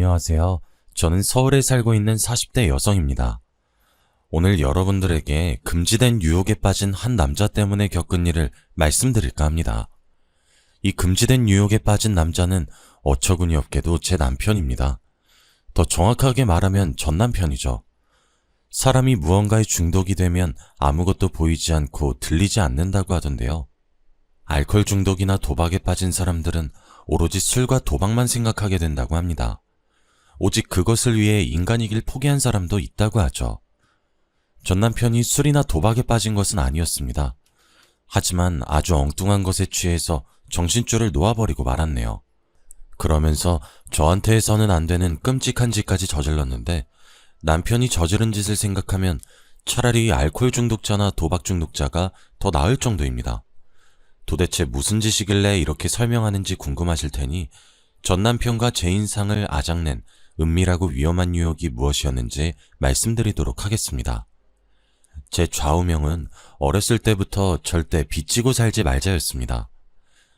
안녕하세요. 저는 서울에 살고 있는 40대 여성입니다. 오늘 여러분들에게 금지된 유혹에 빠진 한 남자 때문에 겪은 일을 말씀드릴까 합니다. 이 금지된 유혹에 빠진 남자는 어처구니 없게도 제 남편입니다. 더 정확하게 말하면 전 남편이죠. 사람이 무언가에 중독이 되면 아무것도 보이지 않고 들리지 않는다고 하던데요. 알코올 중독이나 도박에 빠진 사람들은 오로지 술과 도박만 생각하게 된다고 합니다. 오직 그것을 위해 인간이길 포기한 사람도 있다고 하죠. 전 남편이 술이나 도박에 빠진 것은 아니었습니다. 하지만 아주 엉뚱한 것에 취해서 정신줄을 놓아버리고 말았네요. 그러면서 저한테 해서는 안 되는 끔찍한 짓까지 저질렀는데, 남편이 저지른 짓을 생각하면 차라리 알코올 중독자나 도박 중독자가 더 나을 정도입니다. 도대체 무슨 짓이길래 이렇게 설명하는지 궁금하실 테니 전 남편과 제 인상을 아작낸 은밀하고 위험한 유혹이 무엇이었는지 말씀드리도록 하겠습니다. 제 좌우명은 어렸을 때부터 절대 빚지고 살지 말자였습니다.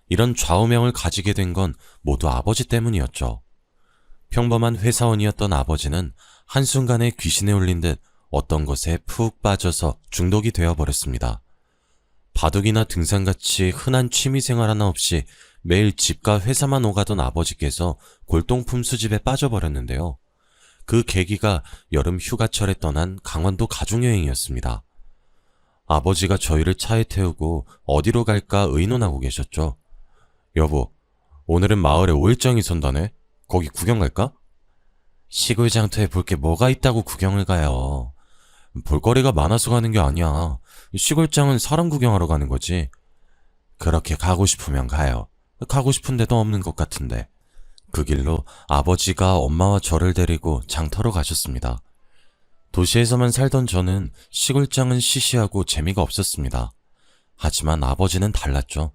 이런 좌우명을 가지게 된 건 모두 아버지 때문이었죠. 평범한 회사원이었던 아버지는 한순간에 귀신에 울린 듯 어떤 것에 푹 빠져서 중독이 되어버렸습니다. 바둑이나 등산같이 흔한 취미생활 하나 없이 매일 집과 회사만 오가던 아버지께서 골동품 수집에 빠져버렸는데요. 그 계기가 여름 휴가철에 떠난 강원도 가족여행이었습니다. 아버지가 저희를 차에 태우고 어디로 갈까 의논하고 계셨죠. 여보, 오늘은 마을에 오일장이 선다네? 거기 구경 갈까? 시골 장터에 볼 게 뭐가 있다고 구경을 가요. 볼거리가 많아서 가는 게 아니야. 시골장은 사람 구경하러 가는 거지. 그렇게 가고 싶으면 가요. 가고 싶은 데도 없는 것 같은데. 그 길로 아버지가 엄마와 저를 데리고 장터로 가셨습니다. 도시에서만 살던 저는 시골장은 시시하고 재미가 없었습니다. 하지만 아버지는 달랐죠.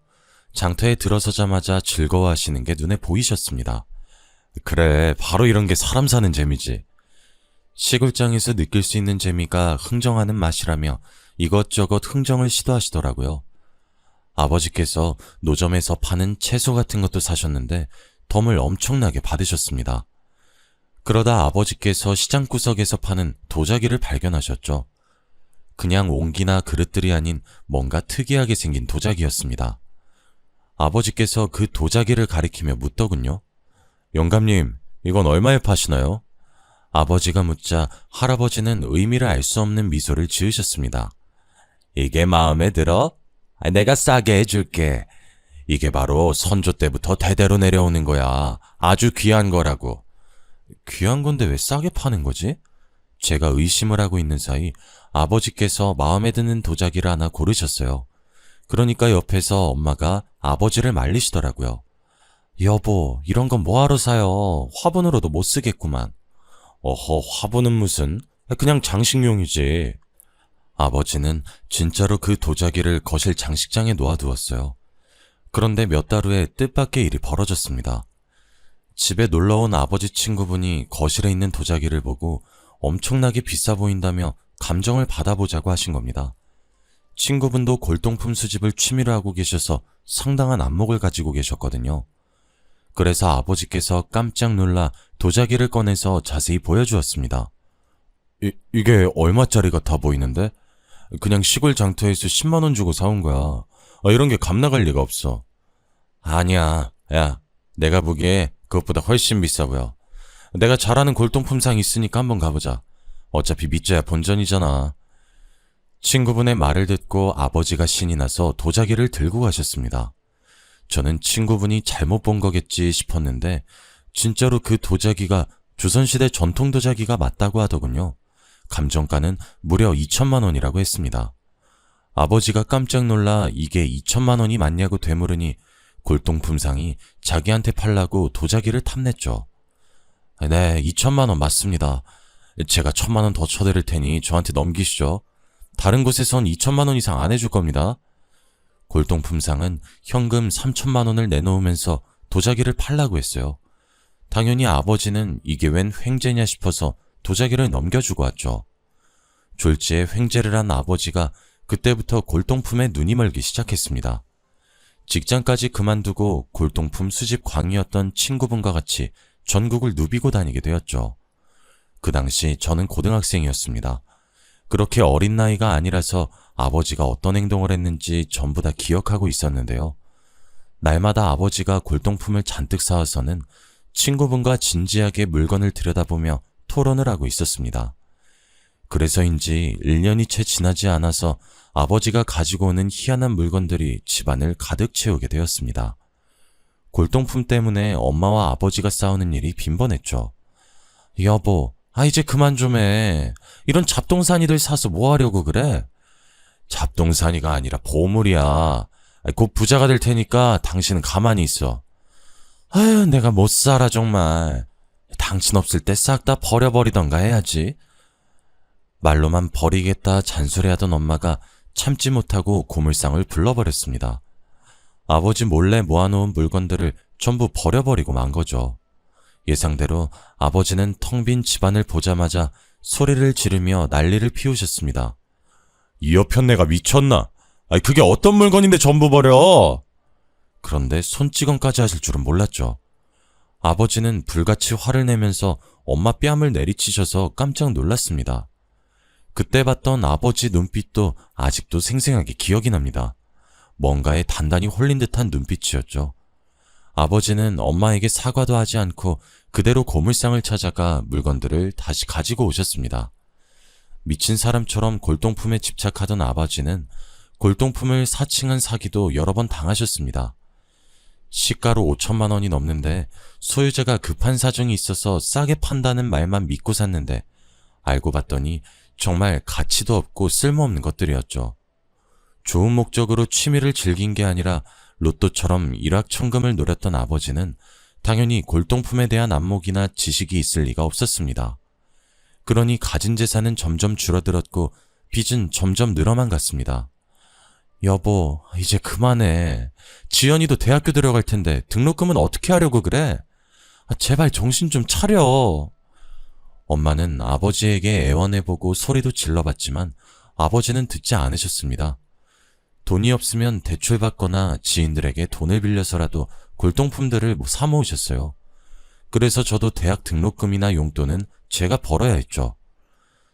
장터에 들어서자마자 즐거워하시는 게 눈에 보이셨습니다. 그래, 바로 이런 게 사람 사는 재미지. 시골장에서 느낄 수 있는 재미가 흥정하는 맛이라며 이것저것 흥정을 시도하시더라고요. 아버지께서 노점에서 파는 채소 같은 것도 사셨는데 덤을 엄청나게 받으셨습니다. 그러다 아버지께서 시장구석에서 파는 도자기를 발견하셨죠. 그냥 옹기나 그릇들이 아닌 뭔가 특이하게 생긴 도자기였습니다. 아버지께서 그 도자기를 가리키며 묻더군요. 영감님, 이건 얼마에 파시나요? 아버지가 묻자 할아버지는 의미를 알 수 없는 미소를 지으셨습니다. 이게 마음에 들어? 내가 싸게 해줄게. 이게 바로 선조 때부터 대대로 내려오는 거야. 아주 귀한 거라고. 귀한 건데 왜 싸게 파는 거지? 제가 의심을 하고 있는 사이 아버지께서 마음에 드는 도자기를 하나 고르셨어요. 그러니까 옆에서 엄마가 아버지를 말리시더라고요. 여보, 이런 건 뭐하러 사요? 화분으로도 못 쓰겠구만. 어허, 화분은 무슨? 그냥 장식용이지. 아버지는 진짜로 그 도자기를 거실 장식장에 놓아두었어요. 그런데 몇 달 후에 뜻밖의 일이 벌어졌습니다. 집에 놀러온 아버지 친구분이 거실에 있는 도자기를 보고 엄청나게 비싸 보인다며 감정을 받아보자고 하신 겁니다. 친구분도 골동품 수집을 취미로 하고 계셔서 상당한 안목을 가지고 계셨거든요. 그래서 아버지께서 깜짝 놀라 도자기를 꺼내서 자세히 보여주었습니다. 이게 얼마짜리 같아 보이는데? 그냥 시골 장터에서 10만원 주고 사온 거야. 이런 게 값 나갈 리가 없어. 아니야. 야, 내가 보기에 그것보다 훨씬 비싸 보여. 내가 잘 아는 골동품상 있으니까 한번 가보자. 어차피 믿져야 본전이잖아. 친구분의 말을 듣고 아버지가 신이 나서 도자기를 들고 가셨습니다. 저는 친구분이 잘못 본 거겠지 싶었는데 진짜로 그 도자기가 조선시대 전통 도자기가 맞다고 하더군요. 감정가는 무려 2천만 원이라고 했습니다. 아버지가 깜짝 놀라 이게 2천만 원이 맞냐고 되물으니 골동품상이 자기한테 팔라고 도자기를 탐냈죠. 네, 2천만 원 맞습니다. 제가 1,000만 원 더 쳐드릴 테니 저한테 넘기시죠. 다른 곳에선 2천만 원 이상 안 해줄 겁니다. 골동품상은 현금 3천만 원을 내놓으면서 도자기를 팔라고 했어요. 당연히 아버지는 이게 웬 횡재냐 싶어서 도자기를 넘겨주고 왔죠. 졸지에 횡재를 한 아버지가 그때부터 골동품에 눈이 멀기 시작했습니다. 직장까지 그만두고 골동품 수집 광이었던 친구분과 같이 전국을 누비고 다니게 되었죠. 그 당시 저는 고등학생이었습니다. 그렇게 어린 나이가 아니라서 아버지가 어떤 행동을 했는지 전부 다 기억하고 있었는데요. 날마다 아버지가 골동품을 잔뜩 사와서는 친구분과 진지하게 물건을 들여다보며 토론을 하고 있었습니다. 그래서인지 1년이 채 지나지 않아서 아버지가 가지고 오는 희한한 물건들이 집안을 가득 채우게 되었습니다. 골동품 때문에 엄마와 아버지가 싸우는 일이 빈번했죠. 여보, 이제 그만 좀 해. 이런 잡동사니들 사서 뭐 하려고 그래? 잡동사니가 아니라 보물이야. 곧 부자가 될 테니까 당신은 가만히 있어. 아유, 내가 못 살아 정말. 당신 없을 때 싹 다 버려버리던가 해야지. 말로만 버리겠다 잔소리하던 엄마가 참지 못하고 고물상을 불러버렸습니다. 아버지 몰래 모아놓은 물건들을 전부 버려버리고 만 거죠. 예상대로 아버지는 텅 빈 집안을 보자마자 소리를 지르며 난리를 피우셨습니다. 이 여편네가 미쳤나? 그게 어떤 물건인데 전부 버려? 그런데 손찌검까지 하실 줄은 몰랐죠. 아버지는 불같이 화를 내면서 엄마 뺨을 내리치셔서 깜짝 놀랐습니다. 그때 봤던 아버지 눈빛도 아직도 생생하게 기억이 납니다. 뭔가에 단단히 홀린 듯한 눈빛이었죠. 아버지는 엄마에게 사과도 하지 않고 그대로 고물상을 찾아가 물건들을 다시 가지고 오셨습니다. 미친 사람처럼 골동품에 집착하던 아버지는 골동품을 사칭한 사기도 여러 번 당하셨습니다. 시가로 5천만 원이 넘는데 소유자가 급한 사정이 있어서 싸게 판다는 말만 믿고 샀는데 알고 봤더니 정말 가치도 없고 쓸모없는 것들이었죠. 좋은 목적으로 취미를 즐긴 게 아니라 로또처럼 일확천금을 노렸던 아버지는 당연히 골동품에 대한 안목이나 지식이 있을 리가 없었습니다. 그러니 가진 재산은 점점 줄어들었고 빚은 점점 늘어만 갔습니다. 여보, 이제 그만해. 지연이도 대학교 들어갈 텐데 등록금은 어떻게 하려고 그래? 제발 정신 좀 차려. 엄마는 아버지에게 애원해보고 소리도 질러봤지만 아버지는 듣지 않으셨습니다. 돈이 없으면 대출받거나 지인들에게 돈을 빌려서라도 골동품들을 사 모으셨어요. 그래서 저도 대학 등록금이나 용돈은 제가 벌어야 했죠.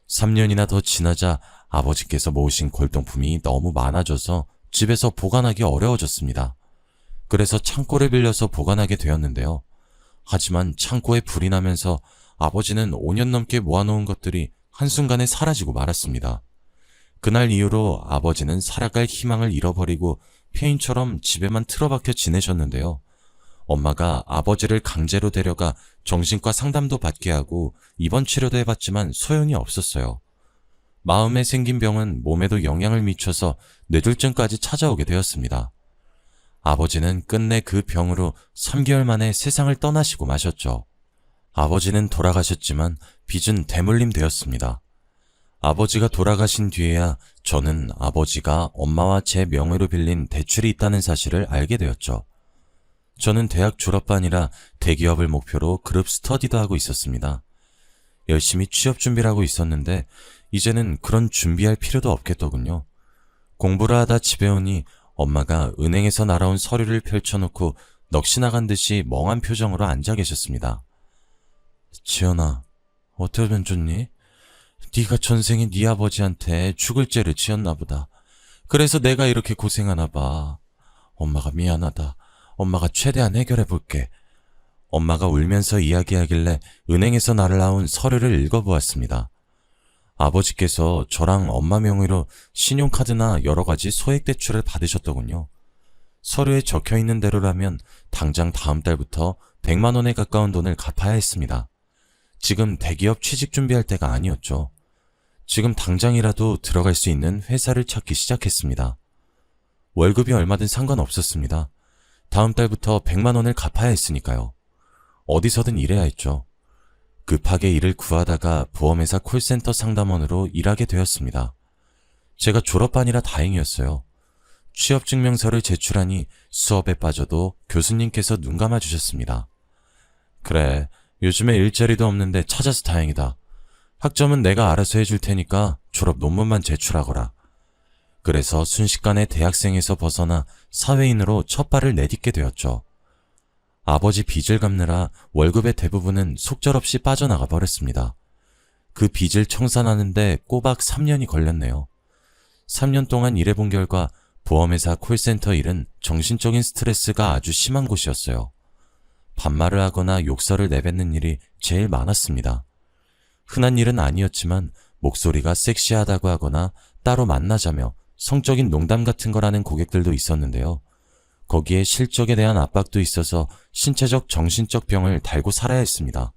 3년이나 더 지나자 아버지께서 모으신 골동품이 너무 많아져서 집에서 보관하기 어려워졌습니다. 그래서 창고를 빌려서 보관하게 되었는데요. 하지만 창고에 불이 나면서 아버지는 5년 넘게 모아놓은 것들이 한순간에 사라지고 말았습니다. 그날 이후로 아버지는 살아갈 희망을 잃어버리고 폐인처럼 집에만 틀어박혀 지내셨는데요. 엄마가 아버지를 강제로 데려가 정신과 상담도 받게 하고 입원 치료도 해봤지만 소용이 없었어요. 마음에 생긴 병은 몸에도 영향을 미쳐서 뇌졸중까지 찾아오게 되었습니다. 아버지는 끝내 그 병으로 3개월 만에 세상을 떠나시고 마셨죠. 아버지는 돌아가셨지만 빚은 대물림 되었습니다. 아버지가 돌아가신 뒤에야 저는 아버지가 엄마와 제 명의로 빌린 대출이 있다는 사실을 알게 되었죠. 저는 대학 졸업반이라 대기업을 목표로 그룹 스터디도 하고 있었습니다. 열심히 취업 준비를 하고 있었는데 이제는 그런 준비할 필요도 없겠더군요. 공부를 하다 집에 오니 엄마가 은행에서 날아온 서류를 펼쳐놓고 넋이 나간 듯이 멍한 표정으로 앉아 계셨습니다. 지연아, 어쩌면 좋니? 네가 전생에 네 아버지한테 죽을 죄를 지었나 보다. 그래서 내가 이렇게 고생하나 봐. 엄마가 미안하다. 엄마가 최대한 해결해 볼게. 엄마가 울면서 이야기하길래 은행에서 날아온 서류를 읽어보았습니다. 아버지께서 저랑 엄마 명의로 신용카드나 여러 가지 소액 대출을 받으셨더군요. 서류에 적혀있는 대로라면 당장 다음 달부터 100만 원에 가까운 돈을 갚아야 했습니다. 지금 대기업 취직 준비할 때가 아니었죠. 지금 당장이라도 들어갈 수 있는 회사를 찾기 시작했습니다. 월급이 얼마든 상관없었습니다. 다음 달부터 100만 원을 갚아야 했으니까요. 어디서든 일해야 했죠. 급하게 일을 구하다가 보험회사 콜센터 상담원으로 일하게 되었습니다. 제가 졸업반이라 다행이었어요. 취업증명서를 제출하니 수업에 빠져도 교수님께서 눈 감아주셨습니다. 그래, 요즘에 일자리도 없는데 찾아서 다행이다. 학점은 내가 알아서 해줄 테니까 졸업 논문만 제출하거라. 그래서 순식간에 대학생에서 벗어나 사회인으로 첫 발을 내딛게 되었죠. 아버지 빚을 갚느라 월급의 대부분은 속절없이 빠져나가 버렸습니다. 그 빚을 청산하는데 꼬박 3년이 걸렸네요. 3년 동안 일해본 결과 보험회사 콜센터 일은 정신적인 스트레스가 아주 심한 곳이었어요. 반말을 하거나 욕설을 내뱉는 일이 제일 많았습니다. 흔한 일은 아니었지만 목소리가 섹시하다고 하거나 따로 만나자며 성적인 농담 같은 거라는 고객들도 있었는데요. 거기에 실적에 대한 압박도 있어서 신체적, 정신적 병을 달고 살아야 했습니다.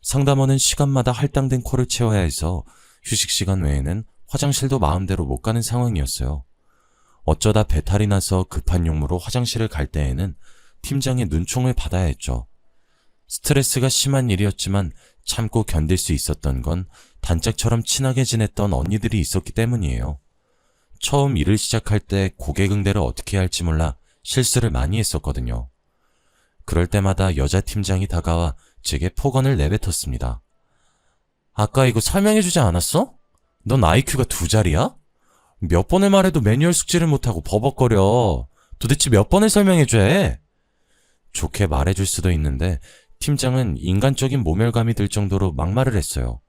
상담원은 시간마다 할당된 코를 채워야 해서 휴식 시간 외에는 화장실도 마음대로 못 가는 상황이었어요. 어쩌다 배탈이 나서 급한 용무로 화장실을 갈 때에는 팀장의 눈총을 받아야 했죠. 스트레스가 심한 일이었지만 참고 견딜 수 있었던 건 단짝처럼 친하게 지냈던 언니들이 있었기 때문이에요. 처음 일을 시작할 때 고객 응대를 어떻게 해야 할지 몰라 실수를 많이 했었거든요. 그럴 때마다 여자 팀장이 다가와 제게 폭언을 내뱉었습니다. 아까 이거 설명해주지 않았어? 넌 IQ가 2자리야? 몇 번을 말해도 매뉴얼 숙지를 못하고 버벅거려. 도대체 몇 번을 설명해줘야 해? 좋게 말해줄 수도 있는데 팀장은 인간적인 모멸감이 들 정도로 막말을 했어요.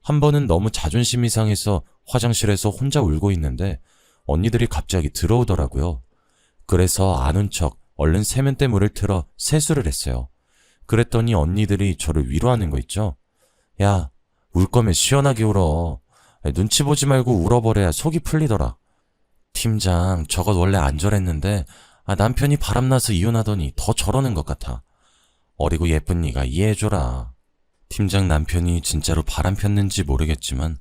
한 번은 너무 자존심이 상해서 화장실에서 혼자 울고 있는데 언니들이 갑자기 들어오더라고요. 그래서 아는 척 얼른 세면대 물을 틀어 세수를 했어요. 그랬더니 언니들이 저를 위로하는 거 있죠? 야, 울 거면 시원하게 울어. 눈치 보지 말고 울어버려야 속이 풀리더라. 팀장, 저것 원래 안 저랬는데 남편이 바람나서 이혼하더니 더 저러는 것 같아. 어리고 예쁜 네가 이해해줘라. 팀장 남편이 진짜로 바람 폈는지 모르겠지만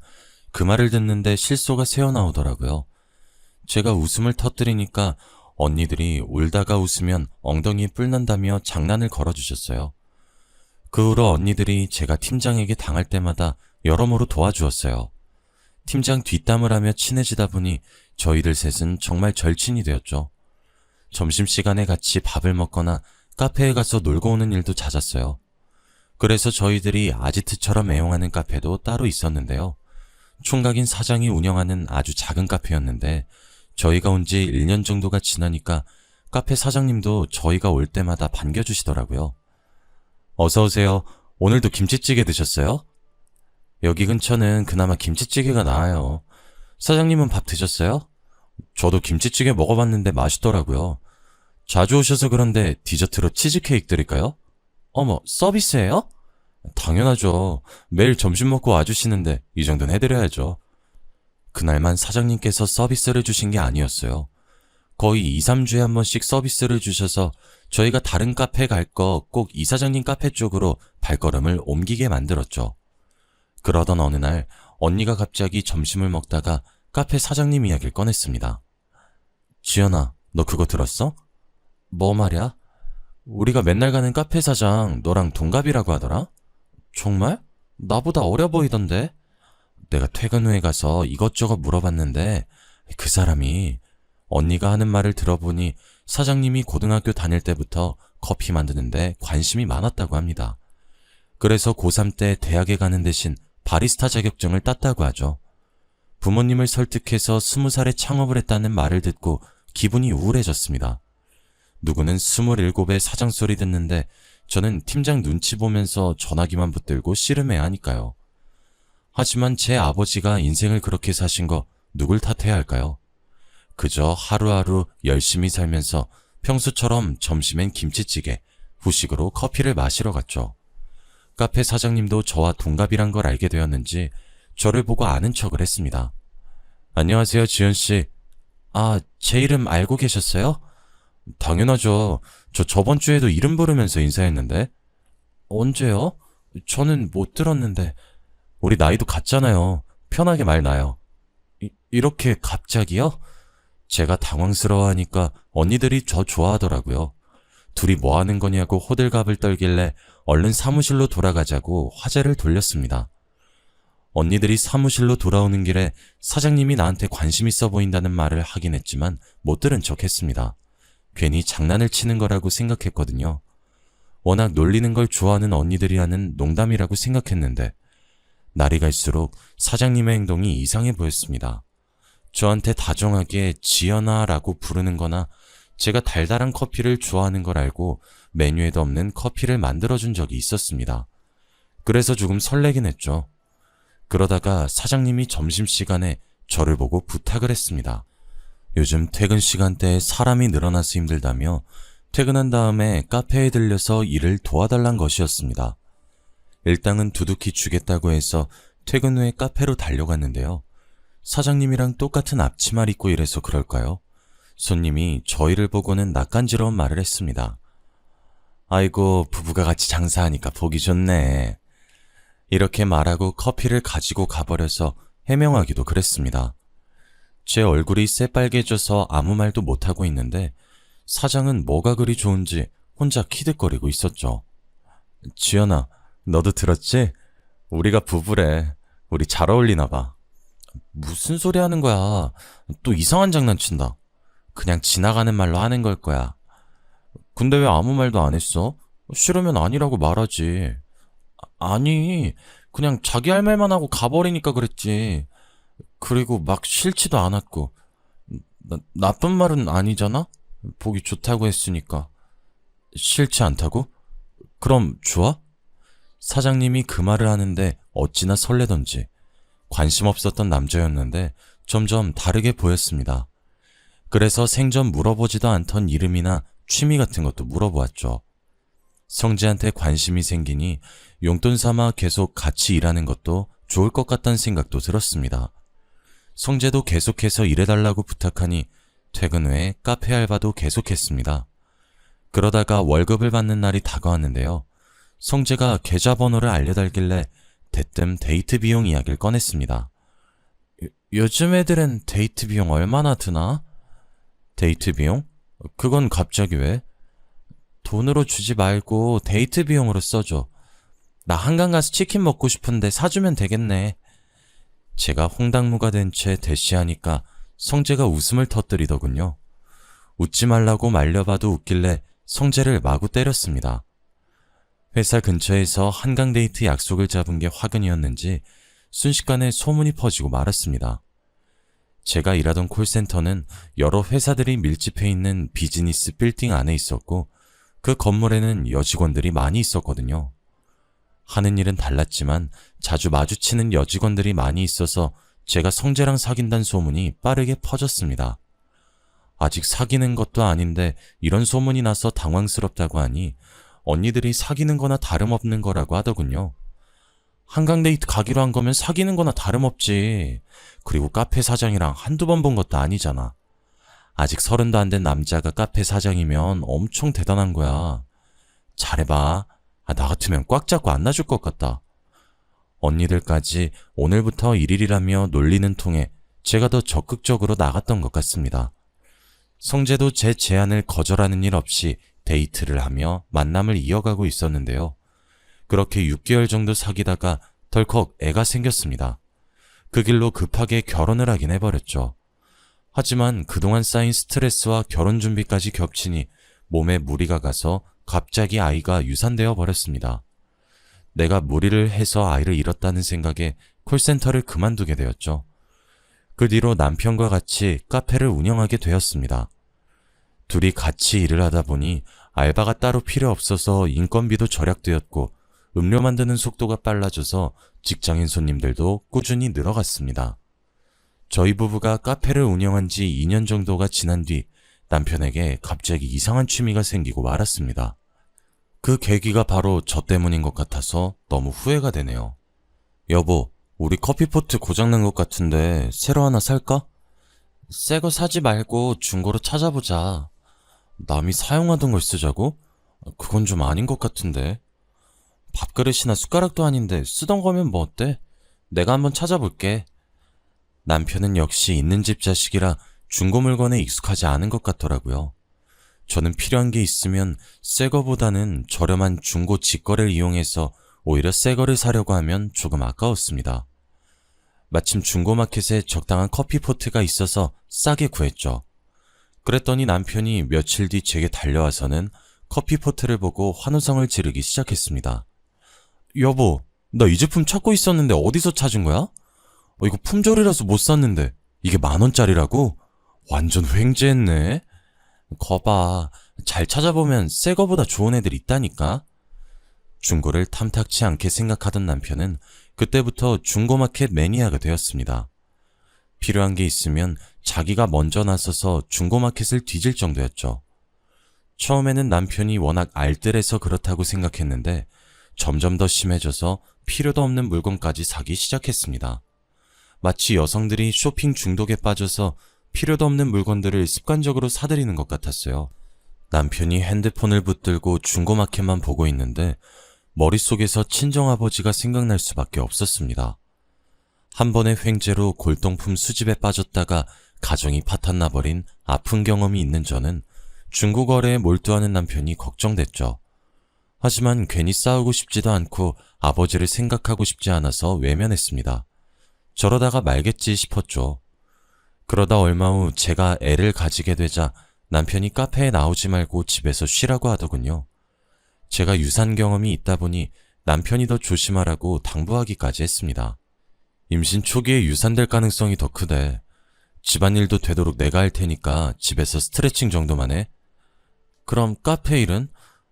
그 말을 듣는데 실소가 새어나오더라고요. 제가 웃음을 터뜨리니까 언니들이 울다가 웃으면 엉덩이에 뿔 난다며 장난을 걸어주셨어요. 그 후로 언니들이 제가 팀장에게 당할 때마다 여러모로 도와주었어요. 팀장 뒷담을 하며 친해지다 보니 저희들 셋은 정말 절친이 되었죠. 점심시간에 같이 밥을 먹거나 카페에 가서 놀고 오는 일도 잦았어요. 그래서 저희들이 아지트처럼 애용하는 카페도 따로 있었는데요. 총각인 사장이 운영하는 아주 작은 카페였는데 저희가 온 지 1년 정도가 지나니까 카페 사장님도 저희가 올 때마다 반겨주시더라고요. 어서오세요. 오늘도 김치찌개 드셨어요? 여기 근처는 그나마 김치찌개가 나아요. 사장님은 밥 드셨어요? 저도 김치찌개 먹어봤는데 맛있더라고요. 자주 오셔서 그런데 디저트로 치즈케이크 드릴까요? 어머, 서비스예요? 당연하죠. 매일 점심 먹고 와주시는데 이 정도는 해드려야죠. 그날만 사장님께서 서비스를 주신 게 아니었어요. 거의 2, 3주에 한 번씩 서비스를 주셔서 저희가 다른 카페 갈 거 꼭 이사장님 카페 쪽으로 발걸음을 옮기게 만들었죠. 그러던 어느 날 언니가 갑자기 점심을 먹다가 카페 사장님 이야기를 꺼냈습니다. 지연아, 너 그거 들었어? 뭐 말이야? 우리가 맨날 가는 카페 사장 너랑 동갑이라고 하더라? 정말? 나보다 어려 보이던데? 내가 퇴근 후에 가서 이것저것 물어봤는데 그 사람이 언니가 하는 말을 들어보니 사장님이 고등학교 다닐 때부터 커피 만드는데 관심이 많았다고 합니다. 그래서 고3 때 대학에 가는 대신 바리스타 자격증을 땄다고 하죠. 부모님을 설득해서 20살에 창업을 했다는 말을 듣고 기분이 우울해졌습니다. 누구는 27에 사장 소리 듣는데 저는 팀장 눈치 보면서 전화기만 붙들고 씨름해야 하니까요. 하지만 제 아버지가 인생을 그렇게 사신 거 누굴 탓해야 할까요? 그저 하루하루 열심히 살면서 평소처럼 점심엔 김치찌개, 후식으로 커피를 마시러 갔죠. 카페 사장님도 저와 동갑이란 걸 알게 되었는지 저를 보고 아는 척을 했습니다. 안녕하세요, 지연씨. 아, 제 이름 알고 계셨어요? 당연하죠. 저 저번 주에도 이름 부르면서 인사했는데. 언제요? 저는 못 들었는데. 우리 나이도 같잖아요. 편하게 말 나요. 이렇게 갑자기요? 제가 당황스러워하니까 언니들이 저 좋아하더라고요. 둘이 뭐 하는 거냐고 호들갑을 떨길래 얼른 사무실로 돌아가자고 화제를 돌렸습니다. 언니들이 사무실로 돌아오는 길에 사장님이 나한테 관심 있어 보인다는 말을 하긴 했지만 못 들은 척 했습니다. 괜히 장난을 치는 거라고 생각했거든요. 워낙 놀리는 걸 좋아하는 언니들이 하는 농담이라고 생각했는데 날이 갈수록 사장님의 행동이 이상해 보였습니다. 저한테 다정하게 지연아라고 부르는 거나 제가 달달한 커피를 좋아하는 걸 알고 메뉴에도 없는 커피를 만들어준 적이 있었습니다. 그래서 조금 설레긴 했죠. 그러다가 사장님이 점심시간에 저를 보고 부탁을 했습니다. 요즘 퇴근 시간대에 사람이 늘어나서 힘들다며 퇴근한 다음에 카페에 들려서 일을 도와달란 것이었습니다. 일당은 두둑히 주겠다고 해서 퇴근 후에 카페로 달려갔는데요. 사장님이랑 똑같은 앞치마를 입고 일해서 그럴까요? 손님이 저희를 보고는 낯간지러운 말을 했습니다. 아이고, 부부가 같이 장사하니까 보기 좋네. 이렇게 말하고 커피를 가지고 가버려서 해명하기도 그랬습니다. 제 얼굴이 새빨개져서 아무 말도 못하고 있는데 사장은 뭐가 그리 좋은지 혼자 키득거리고 있었죠. 지연아, 너도 들었지? 우리가 부부래. 우리 잘 어울리나 봐. 무슨 소리 하는 거야? 또 이상한 장난친다. 그냥 지나가는 말로 하는 걸 거야. 근데 왜 아무 말도 안 했어? 싫으면 아니라고 말하지. 아니, 그냥 자기 할 말만 하고 가버리니까 그랬지. 그리고 막 싫지도 않았고. 나쁜 말은 아니잖아? 보기 좋다고 했으니까. 싫지 않다고? 그럼 좋아? 사장님이 그 말을 하는데 어찌나 설레던지 관심 없었던 남자였는데 점점 다르게 보였습니다. 그래서 생전 물어보지도 않던 이름이나 취미 같은 것도 물어보았죠. 성재한테 관심이 생기니 용돈 삼아 계속 같이 일하는 것도 좋을 것 같다는 생각도 들었습니다. 성재도 계속해서 일해달라고 부탁하니 퇴근 후에 카페 알바도 계속했습니다. 그러다가 월급을 받는 날이 다가왔는데요. 성재가 계좌번호를 알려달길래 대뜸 데이트 비용 이야기를 꺼냈습니다. 요즘 애들은 데이트 비용 얼마나 드나? 데이트 비용? 그건 갑자기 왜? 돈으로 주지 말고 데이트 비용으로 써줘. 나 한강 가서 치킨 먹고 싶은데 사주면 되겠네. 제가 홍당무가 된 채 대시하니까 성재가 웃음을 터뜨리더군요. 웃지 말라고 말려봐도 웃길래 성재를 마구 때렸습니다. 회사 근처에서 한강 데이트 약속을 잡은 게 화근이었는지 순식간에 소문이 퍼지고 말았습니다. 제가 일하던 콜센터는 여러 회사들이 밀집해 있는 비즈니스 빌딩 안에 있었고 그 건물에는 여직원들이 많이 있었거든요. 하는 일은 달랐지만 자주 마주치는 여직원들이 많이 있어서 제가 성재랑 사귄다는 소문이 빠르게 퍼졌습니다. 아직 사귀는 것도 아닌데 이런 소문이 나서 당황스럽다고 하니 언니들이 사귀는 거나 다름없는 거라고 하더군요. 한강 데이트 가기로 한 거면 사귀는 거나 다름없지. 그리고 카페 사장이랑 한두 번 본 것도 아니잖아. 아직 30도 안 된 남자가 카페 사장이면 엄청 대단한 거야. 잘해봐. 나 같으면 꽉 잡고 안 놔줄 것 같다. 언니들까지 오늘부터 1일이라며 놀리는 통에 제가 더 적극적으로 나갔던 것 같습니다. 성재도 제 제안을 거절하는 일 없이 데이트를 하며 만남을 이어가고 있었는데요. 그렇게 6개월 정도 사귀다가 덜컥 애가 생겼습니다. 그 길로 급하게 결혼을 하긴 해버렸죠. 하지만 그동안 쌓인 스트레스와 결혼 준비까지 겹치니 몸에 무리가 가서 갑자기 아이가 유산되어 버렸습니다. 내가 무리를 해서 아이를 잃었다는 생각에 콜센터를 그만두게 되었죠. 그 뒤로 남편과 같이 카페를 운영하게 되었습니다. 둘이 같이 일을 하다 보니 알바가 따로 필요 없어서 인건비도 절약되었고 음료 만드는 속도가 빨라져서 직장인 손님들도 꾸준히 늘어갔습니다. 저희 부부가 카페를 운영한 지 2년 정도가 지난 뒤 남편에게 갑자기 이상한 취미가 생기고 말았습니다. 그 계기가 바로 저 때문인 것 같아서 너무 후회가 되네요. 여보, 우리 커피포트 고장난 것 같은데 새로 하나 살까? 새 거 사지 말고 중고로 찾아보자. 남이 사용하던 걸 쓰자고? 그건 좀 아닌 것 같은데. 밥그릇이나 숟가락도 아닌데 쓰던 거면 뭐 어때? 내가 한번 찾아볼게. 남편은 역시 있는 집 자식이라 중고 물건에 익숙하지 않은 것 같더라고요. 저는 필요한 게 있으면 새 거보다는 저렴한 중고 직거래를 이용해서 오히려 새 거를 사려고 하면 조금 아까웠습니다. 마침 중고마켓에 적당한 커피포트가 있어서 싸게 구했죠. 그랬더니 남편이 며칠 뒤 제게 달려와서는 커피포트를 보고 환호성을 지르기 시작했습니다. 여보, 나 이 제품 찾고 있었는데 어디서 찾은 거야? 이거 품절이라서 못 샀는데 이게 10,000원짜리라고? 완전 횡재했네. 거봐, 잘 찾아보면 새 거보다 좋은 애들 있다니까? 중고를 탐탁치 않게 생각하던 남편은 그때부터 중고마켓 매니아가 되었습니다. 필요한 게 있으면 자기가 먼저 나서서 중고마켓을 뒤질 정도였죠. 처음에는 남편이 워낙 알뜰해서 그렇다고 생각했는데 점점 더 심해져서 필요도 없는 물건까지 사기 시작했습니다. 마치 여성들이 쇼핑 중독에 빠져서 필요도 없는 물건들을 습관적으로 사들이는 것 같았어요. 남편이 핸드폰을 붙들고 중고마켓만 보고 있는데 머릿속에서 친정아버지가 생각날 수밖에 없었습니다. 한 번의 횡재로 골동품 수집에 빠졌다가 가정이 파탄나버린 아픈 경험이 있는 저는 중고거래에 몰두하는 남편이 걱정됐죠. 하지만 괜히 싸우고 싶지도 않고 아버지를 생각하고 싶지 않아서 외면했습니다. 저러다가 말겠지 싶었죠. 그러다 얼마 후 제가 애를 가지게 되자 남편이 카페에 나오지 말고 집에서 쉬라고 하더군요. 제가 유산 경험이 있다 보니 남편이 더 조심하라고 당부하기까지 했습니다. 임신 초기에 유산될 가능성이 더 크대. 집안일도 되도록 내가 할 테니까 집에서 스트레칭 정도만 해. 그럼 카페 일은?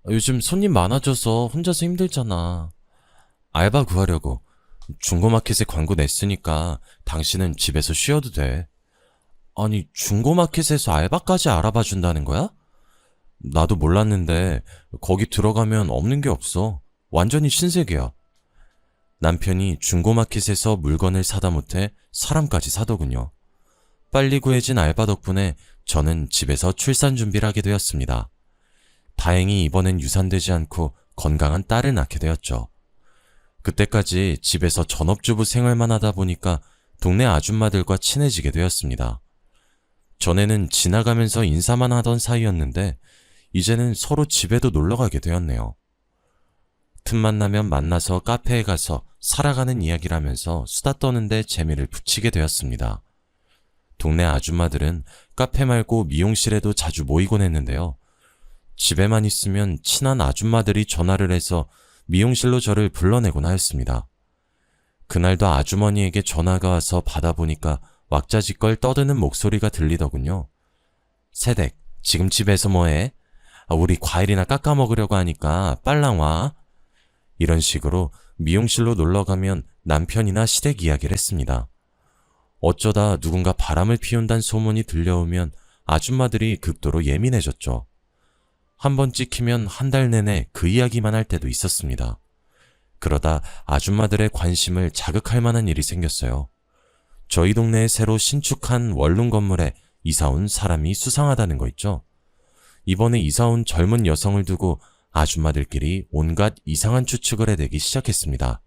요즘 손님 많아져서 혼자서 힘들잖아. 알바 구하려고. 중고마켓에 광고 냈으니까 당신은 집에서 쉬어도 돼. 아니, 중고마켓에서 알바까지 알아봐 준다는 거야? 나도 몰랐는데 거기 들어가면 없는 게 없어. 완전히 신세계야. 남편이 중고마켓에서 물건을 사다 못해 사람까지 사더군요. 빨리 구해진 알바 덕분에 저는 집에서 출산 준비를 하게 되었습니다. 다행히 이번엔 유산되지 않고 건강한 딸을 낳게 되었죠. 그때까지 집에서 전업주부 생활만 하다 보니까 동네 아줌마들과 친해지게 되었습니다. 전에는 지나가면서 인사만 하던 사이였는데 이제는 서로 집에도 놀러가게 되었네요. 틈만 나면 만나서 카페에 가서 살아가는 이야기를 하면서 수다 떠는데 재미를 붙이게 되었습니다. 동네 아줌마들은 카페 말고 미용실에도 자주 모이곤 했는데요. 집에만 있으면 친한 아줌마들이 전화를 해서 미용실로 저를 불러내곤 하였습니다. 그날도 아주머니에게 전화가 와서 받아보니까 왁자지껄 떠드는 목소리가 들리더군요. 새댁, 지금 집에서 뭐해? 우리 과일이나 깎아 먹으려고 하니까 빨랑 와. 이런 식으로 미용실로 놀러가면 남편이나 시댁 이야기를 했습니다. 어쩌다 누군가 바람을 피운다는 소문이 들려오면 아줌마들이 극도로 예민해졌죠. 한 번 찍히면 한 달 내내 그 이야기만 할 때도 있었습니다. 그러다 아줌마들의 관심을 자극할 만한 일이 생겼어요. 저희 동네에 새로 신축한 원룸 건물에 이사온 사람이 수상하다는 거 있죠. 이번에 이사온 젊은 여성을 두고 아줌마들끼리 온갖 이상한 추측을 해대기 시작했습니다.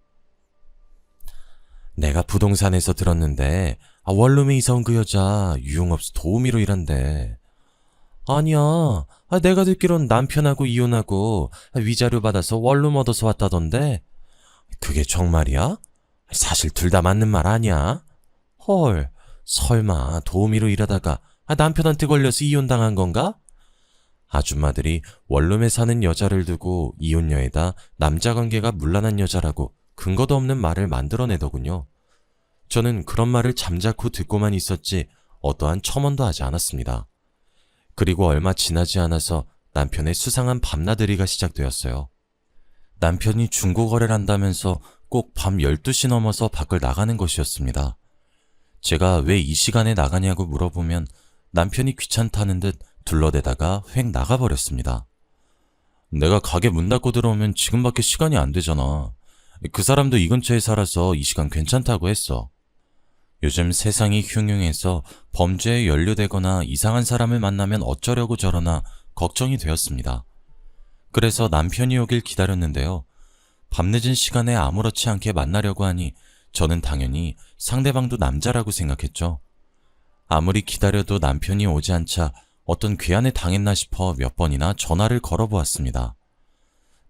내가 부동산에서 들었는데 원룸에 이사온 그 여자 유흥업소 도우미로 일한대. 아니야, 내가 듣기론 남편하고 이혼하고 위자료 받아서 원룸 얻어서 왔다던데. 그게 정말이야? 사실 둘 다 맞는 말 아니야? 헐, 설마 도우미로 일하다가 남편한테 걸려서 이혼당한 건가? 아줌마들이 원룸에 사는 여자를 두고 이혼녀에다 남자관계가 문란한 여자라고 근거도 없는 말을 만들어내더군요. 저는 그런 말을 잠자코 듣고만 있었지 어떠한 첨언도 하지 않았습니다. 그리고 얼마 지나지 않아서 남편의 수상한 밤나들이가 시작되었어요. 남편이 중고거래를 한다면서 꼭 밤 12시 넘어서 밖을 나가는 것이었습니다. 제가 왜 이 시간에 나가냐고 물어보면 남편이 귀찮다는 듯 둘러대다가 휙 나가버렸습니다. 내가 가게 문 닫고 들어오면 지금밖에 시간이 안 되잖아. 그 사람도 이 근처에 살아서 이 시간 괜찮다고 했어. 요즘 세상이 흉흉해서 범죄에 연루되거나 이상한 사람을 만나면 어쩌려고 저러나 걱정이 되었습니다. 그래서 남편이 오길 기다렸는데요. 밤늦은 시간에 아무렇지 않게 만나려고 하니 저는 당연히 상대방도 남자라고 생각했죠. 아무리 기다려도 남편이 오지 않자 어떤 괴한에 당했나 싶어 몇 번이나 전화를 걸어보았습니다.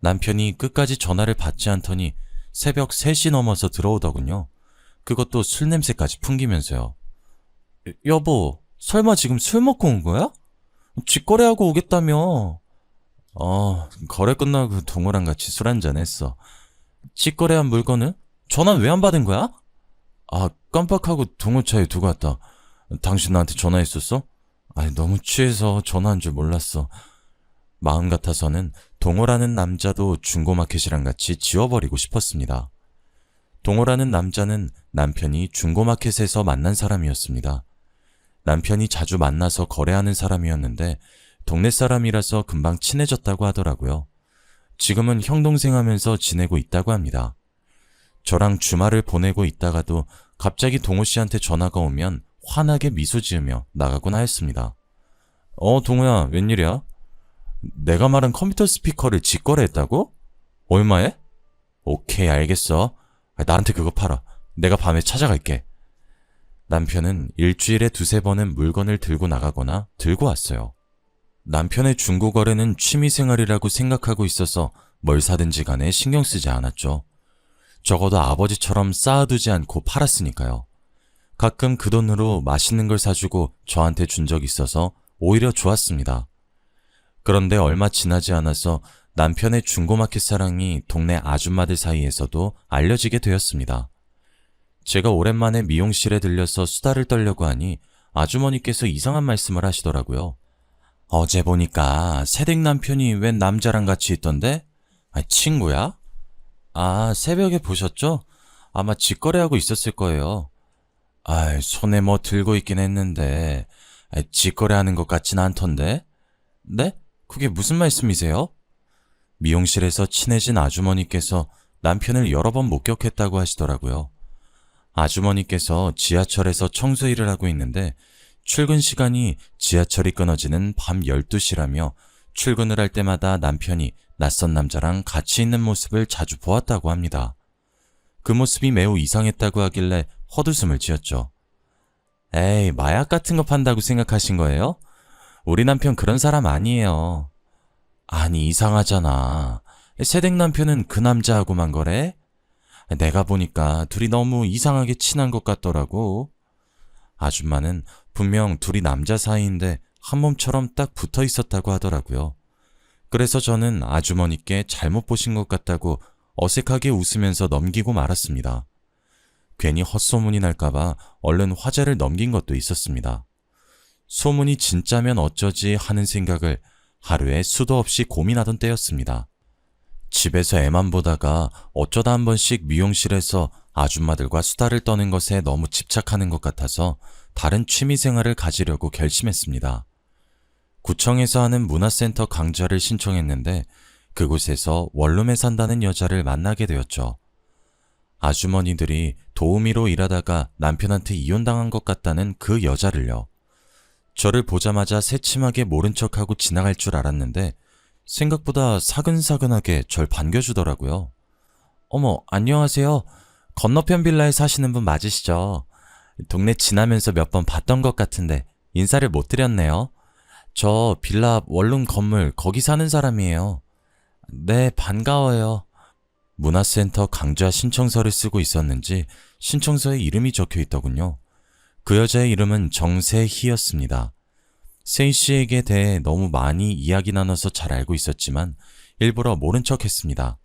남편이 끝까지 전화를 받지 않더니 새벽 3시 넘어서 들어오더군요. 그것도 술 냄새까지 풍기면서요. 여보, 설마 지금 술 먹고 온 거야? 쥐거래하고 오겠다며. 거래 끝나고 동호랑 같이 술 한잔 했어. 쥐거래한 물건을? 전화 왜 안 받은 거야? 깜빡하고 동호차에 두고 왔다. 당신 나한테 전화했었어? 너무 취해서 전화한 줄 몰랐어. 마음 같아서는 동호라는 남자도 중고마켓이랑 같이 지워버리고 싶었습니다. 동호라는 남자는 남편이 중고마켓에서 만난 사람이었습니다. 남편이 자주 만나서 거래하는 사람이었는데 동네 사람이라서 금방 친해졌다고 하더라고요. 지금은 형 동생 하면서 지내고 있다고 합니다. 저랑 주말을 보내고 있다가도 갑자기 동호 씨한테 전화가 오면 환하게 미소 지으며 나가곤 하였습니다. 동호야, 웬일이야? 내가 말한 컴퓨터 스피커를 직거래했다고? 얼마에? 오케이, 알겠어. 나한테 그거 팔아. 내가 밤에 찾아갈게. 남편은 일주일에 두세 번은 물건을 들고 나가거나 들고 왔어요. 남편의 중고거래는 취미생활이라고 생각하고 있어서 뭘 사든지 간에 신경 쓰지 않았죠. 적어도 아버지처럼 쌓아두지 않고 팔았으니까요. 가끔 그 돈으로 맛있는 걸 사주고 저한테 준 적이 있어서 오히려 좋았습니다. 그런데 얼마 지나지 않아서 남편의 중고마켓 사랑이 동네 아줌마들 사이에서도 알려지게 되었습니다. 제가 오랜만에 미용실에 들려서 수다를 떨려고 하니 아주머니께서 이상한 말씀을 하시더라고요. 어제 보니까 새댁 남편이 웬 남자랑 같이 있던데? 친구야? 새벽에 보셨죠? 아마 직거래하고 있었을 거예요. 손에 뭐 들고 있긴 했는데 직거래하는 것 같진 않던데? 네? 그게 무슨 말씀이세요? 미용실에서 친해진 아주머니께서 남편을 여러 번 목격했다고 하시더라고요. 아주머니께서 지하철에서 청소 일을 하고 있는데 출근 시간이 지하철이 끊어지는 밤 12시라며 출근을 할 때마다 남편이 낯선 남자랑 같이 있는 모습을 자주 보았다고 합니다. 그 모습이 매우 이상했다고 하길래 헛웃음을 지었죠. 에이, 마약 같은 거 판다고 생각하신 거예요? 우리 남편 그런 사람 아니에요. 아니, 이상하잖아. 새댁 남편은 그 남자하고만 거래? 내가 보니까 둘이 너무 이상하게 친한 것 같더라고. 아줌마는 분명 둘이 남자 사이인데 한 몸처럼 딱 붙어 있었다고 하더라고요. 그래서 저는 아주머니께 잘못 보신 것 같다고 어색하게 웃으면서 넘기고 말았습니다. 괜히 헛소문이 날까봐 얼른 화제를 넘긴 것도 있었습니다. 소문이 진짜면 어쩌지 하는 생각을 하루에 수도 없이 고민하던 때였습니다. 집에서 애만 보다가 어쩌다 한 번씩 미용실에서 아줌마들과 수다를 떠는 것에 너무 집착하는 것 같아서 다른 취미생활을 가지려고 결심했습니다. 구청에서 하는 문화센터 강좌를 신청했는데 그곳에서 원룸에 산다는 여자를 만나게 되었죠. 아주머니들이 도우미로 일하다가 남편한테 이혼당한 것 같다는 그 여자를요. 저를 보자마자 새침하게 모른 척하고 지나갈 줄 알았는데 생각보다 사근사근하게 절 반겨주더라고요. 어머, 안녕하세요. 건너편 빌라에 사시는 분 맞으시죠? 동네 지나면서 몇 번 봤던 것 같은데 인사를 못 드렸네요. 저 빌라 앞 원룸 건물 거기 사는 사람이에요. 네, 반가워요. 문화센터 강좌 신청서를 쓰고 있었는지 신청서에 이름이 적혀 있더군요. 그 여자의 이름은 정세희였습니다. 세희 씨에게 대해 너무 많이 이야기 나눠서 잘 알고 있었지만 일부러 모른 척 했습니다.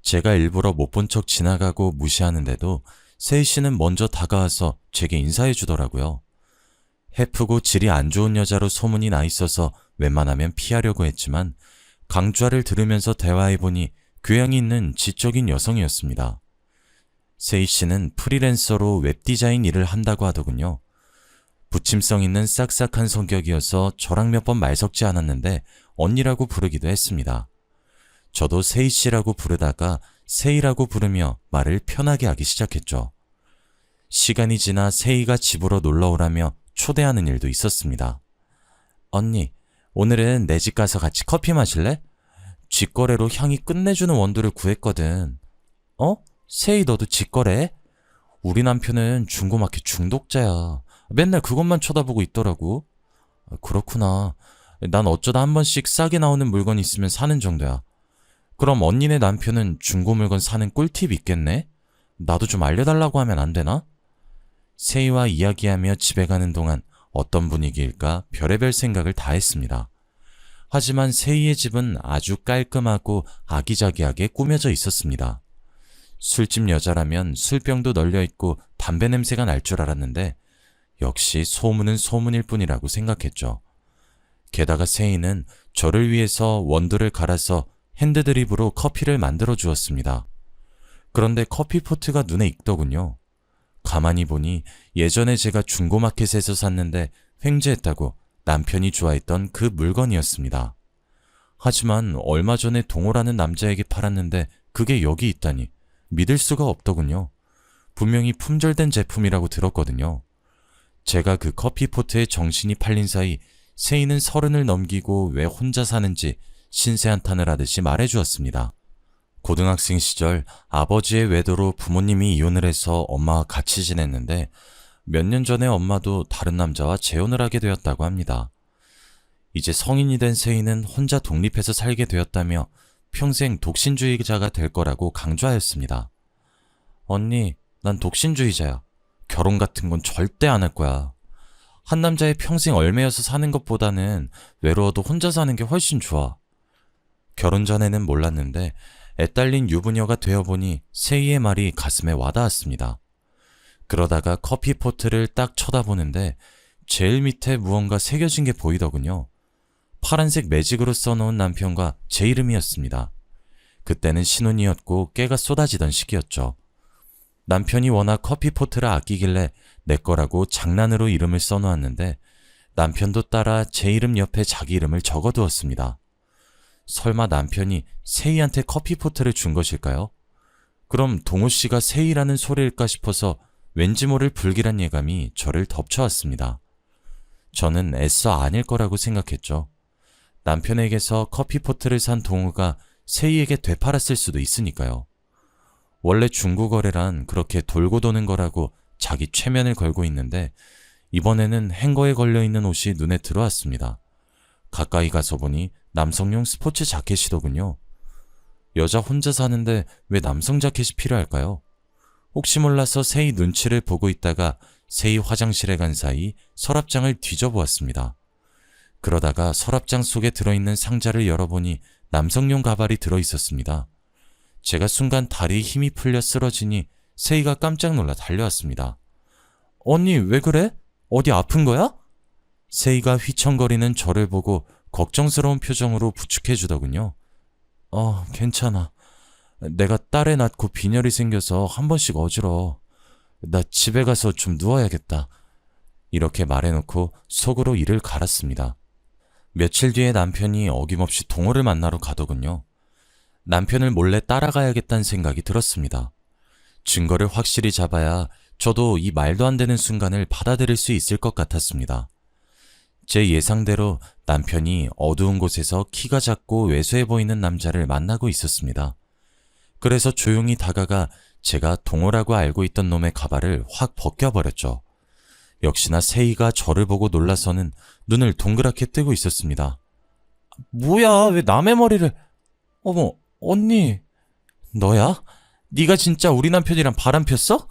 제가 일부러 못 본 척 지나가고 무시하는데도 세희 씨는 먼저 다가와서 제게 인사해 주더라고요. 해프고 질이 안 좋은 여자로 소문이 나 있어서 웬만하면 피하려고 했지만 강좌를 들으면서 대화해보니 교양이 있는 지적인 여성이었습니다. 세희 씨는 프리랜서로 웹디자인 일을 한다고 하더군요. 부침성 있는 싹싹한 성격이어서 저랑 몇 번 말 섞지 않았는데 언니라고 부르기도 했습니다. 저도 세희 씨라고 부르다가 세희라고 부르며 말을 편하게 하기 시작했죠. 시간이 지나 세희가 집으로 놀러오라며 초대하는 일도 있었습니다. 언니, 오늘은 내 집 가서 같이 커피 마실래? 직거래로 향이 끝내주는 원두를 구했거든. 세희 너도 직거래? 우리 남편은 중고마켓 중독자야. 맨날 그것만 쳐다보고 있더라고. 그렇구나. 난 어쩌다 한 번씩 싸게 나오는 물건 있으면 사는 정도야. 그럼 언니네 남편은 중고 물건 사는 꿀팁 있겠네? 나도 좀 알려달라고 하면 안 되나? 세희와 이야기하며 집에 가는 동안 어떤 분위기일까 별의별 생각을 다 했습니다. 하지만 세희의 집은 아주 깔끔하고 아기자기하게 꾸며져 있었습니다. 술집 여자라면 술병도 널려있고 담배 냄새가 날 줄 알았는데 역시 소문은 소문일 뿐이라고 생각했죠. 게다가 세이는 저를 위해서 원두를 갈아서 핸드드립으로 커피를 만들어 주었습니다. 그런데 커피포트가 눈에 익더군요. 가만히 보니 예전에 제가 중고마켓에서 샀는데 횡재했다고 남편이 좋아했던 그 물건이었습니다. 하지만 얼마 전에 동호라는 남자에게 팔았는데 그게 여기 있다니 믿을 수가 없더군요. 분명히 품절된 제품이라고 들었거든요. 제가 그 커피포트에 정신이 팔린 사이 세이는 30을 넘기고 왜 혼자 사는지 신세한탄을 하듯이 말해주었습니다. 고등학생 시절 아버지의 외도로 부모님이 이혼을 해서 엄마와 같이 지냈는데 몇 년 전에 엄마도 다른 남자와 재혼을 하게 되었다고 합니다. 이제 성인이 된 세이는 혼자 독립해서 살게 되었다며 평생 독신주의자가 될 거라고 강조하였습니다. 언니, 난 독신주의자야. 결혼 같은 건 절대 안 할 거야. 한 남자의 평생 얽매여서 사는 것보다는 외로워도 혼자 사는 게 훨씬 좋아. 결혼 전에는 몰랐는데 애딸린 유부녀가 되어보니 세이의 말이 가슴에 와닿았습니다. 그러다가 커피포트를 딱 쳐다보는데 제일 밑에 무언가 새겨진 게 보이더군요. 파란색 매직으로 써놓은 남편과 제 이름이었습니다. 그때는 신혼이었고 깨가 쏟아지던 시기였죠. 남편이 워낙 커피포트를 아끼길래 내 거라고 장난으로 이름을 써놓았는데 남편도 따라 제 이름 옆에 자기 이름을 적어두었습니다. 설마 남편이 세이한테 커피포트를 준 것일까요? 그럼 동호 씨가 세이라는 소리일까 싶어서 왠지 모를 불길한 예감이 저를 덮쳐왔습니다. 저는 애써 아닐 거라고 생각했죠. 남편에게서 커피포트를 산 동호가 세이에게 되팔았을 수도 있으니까요. 원래 중고거래란 그렇게 돌고 도는 거라고 자기 최면을 걸고 있는데 이번에는 행거에 걸려있는 옷이 눈에 들어왔습니다. 가까이 가서 보니 남성용 스포츠 자켓이더군요. 여자 혼자 사는데 왜 남성 자켓이 필요할까요? 혹시 몰라서 세이 눈치를 보고 있다가 세이 화장실에 간 사이 서랍장을 뒤져보았습니다. 그러다가 서랍장 속에 들어있는 상자를 열어보니 남성용 가발이 들어있었습니다. 제가 순간 다리에 힘이 풀려 쓰러지니 세이가 깜짝 놀라 달려왔습니다. 언니, 왜 그래? 어디 아픈 거야? 세이가 휘청거리는 저를 보고 걱정스러운 표정으로 부축해주더군요. 괜찮아. 내가 딸애 낳고 빈혈이 생겨서 한 번씩 어지러워. 나 집에 가서 좀 누워야겠다. 이렇게 말해놓고 속으로 이를 갈았습니다. 며칠 뒤에 남편이 어김없이 동호를 만나러 가더군요. 남편을 몰래 따라가야겠다는 생각이 들었습니다. 증거를 확실히 잡아야 저도 이 말도 안 되는 순간을 받아들일 수 있을 것 같았습니다. 제 예상대로 남편이 어두운 곳에서 키가 작고 왜소해 보이는 남자를 만나고 있었습니다. 그래서 조용히 다가가 제가 동호라고 알고 있던 놈의 가발을 확 벗겨버렸죠. 역시나 세이가 저를 보고 놀라서는 눈을 동그랗게 뜨고 있었습니다. 뭐야, 왜 남의 머리를... 어머, 언니, 너야? 네가 진짜 우리 남편이랑 바람 폈어?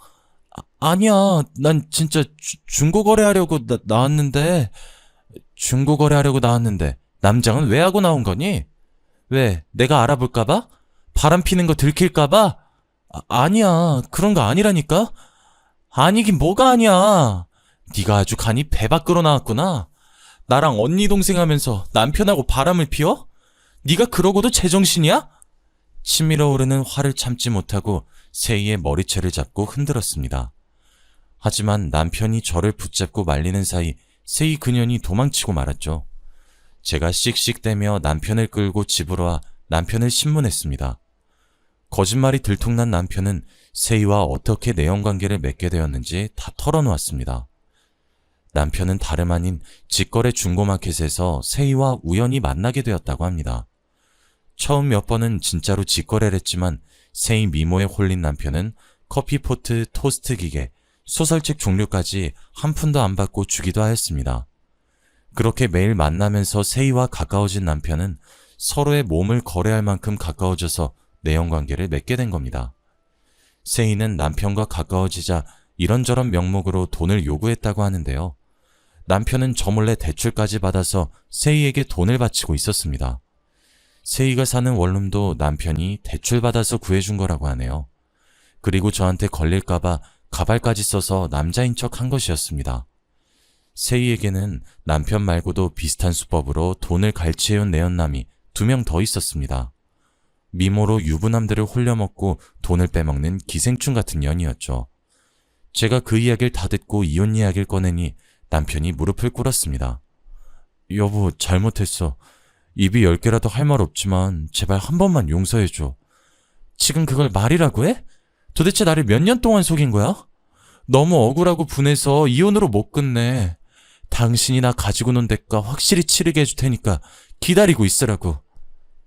아니야, 난 진짜 중고거래하려고 나왔는데... 중고거래하려고 나왔는데 남장은 왜 하고 나온 거니? 왜, 내가 알아볼까봐? 바람 피는 거 들킬까봐? 아니야, 그런 거 아니라니까? 아니긴 뭐가 아니야. 네가 아주 간이 배 밖으로 나왔구나. 나랑 언니 동생 하면서 남편하고 바람을 피워? 네가 그러고도 제정신이야? 치밀어 오르는 화를 참지 못하고 세이의 머리채를 잡고 흔들었습니다. 하지만 남편이 저를 붙잡고 말리는 사이 세이 그년이 도망치고 말았죠. 제가 씩씩대며 남편을 끌고 집으로 와 남편을 신문했습니다. 거짓말이 들통난 남편은 세이와 어떻게 내연관계를 맺게 되었는지 다 털어놓았습니다. 남편은 다름 아닌 직거래 중고마켓에서 세이와 우연히 만나게 되었다고 합니다. 처음 몇 번은 진짜로 직거래를 했지만 세이 미모에 홀린 남편은 커피포트, 토스트 기계, 소설책 종류까지 한 푼도 안 받고 주기도 하였습니다. 그렇게 매일 만나면서 세이와 가까워진 남편은 서로의 몸을 거래할 만큼 가까워져서 내연관계를 맺게 된 겁니다. 세이는 남편과 가까워지자 이런저런 명목으로 돈을 요구했다고 하는데요. 남편은 저 몰래 대출까지 받아서 세이에게 돈을 바치고 있었습니다. 세이가 사는 원룸도 남편이 대출받아서 구해준 거라고 하네요. 그리고 저한테 걸릴까봐 가발까지 써서 남자인 척 한 것이었습니다. 세희에게는 남편 말고도 비슷한 수법으로 돈을 갈취해온 내연남이 2명 더 있었습니다. 미모로 유부남들을 홀려먹고 돈을 빼먹는 기생충 같은 년이었죠. 제가 그 이야기를 다 듣고 이혼 이야기를 꺼내니 남편이 무릎을 꿇었습니다. 여보, 잘못했어. 입이 10개라도 할 말 없지만 제발 한 번만 용서해줘. 지금 그걸 말이라고 해? 도대체 나를 몇 년 동안 속인 거야? 너무 억울하고 분해서 이혼으로 못 끝내. 당신이 나 가지고 논 대가 확실히 치르게 해줄 테니까 기다리고 있으라고.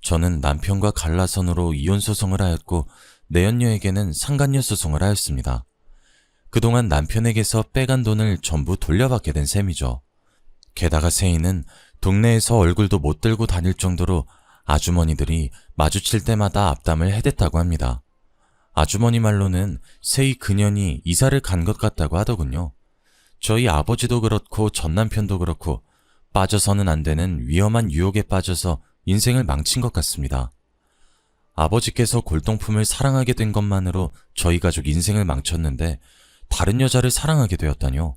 저는 남편과 갈라선으로 이혼 소송을 하였고 내연녀에게는 상간녀 소송을 하였습니다. 그동안 남편에게서 빼간 돈을 전부 돌려받게 된 셈이죠. 게다가 세희는 동네에서 얼굴도 못 들고 다닐 정도로 아주머니들이 마주칠 때마다 앞담을 해댔다고 합니다. 아주머니 말로는 세희 그년이 이사를 간 것 같다고 하더군요. 저희 아버지도 그렇고 전 남편도 그렇고 빠져서는 안 되는 위험한 유혹에 빠져서 인생을 망친 것 같습니다. 아버지께서 골동품을 사랑하게 된 것만으로 저희 가족 인생을 망쳤는데 다른 여자를 사랑하게 되었다뇨.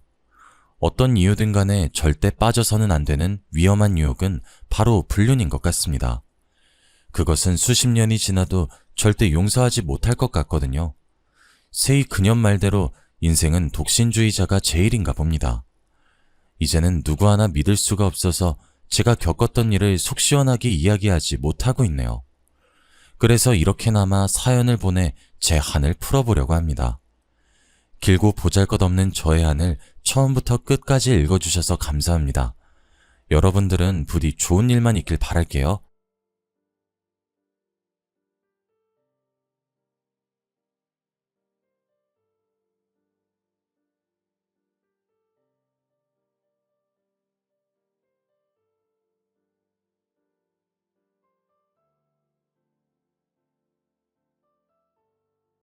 어떤 이유든 간에 절대 빠져서는 안 되는 위험한 유혹은 바로 불륜인 것 같습니다. 그것은 수십 년이 지나도 절대 용서하지 못할 것 같거든요. 세희 그년 말대로 인생은 독신주의자가 제일인가 봅니다. 이제는 누구 하나 믿을 수가 없어서 제가 겪었던 일을 속 시원하게 이야기하지 못하고 있네요. 그래서 이렇게나마 사연을 보내 제 한을 풀어보려고 합니다. 길고 보잘것없는 저의 한을 처음부터 끝까지 읽어주셔서 감사합니다. 여러분들은 부디 좋은 일만 있길 바랄게요.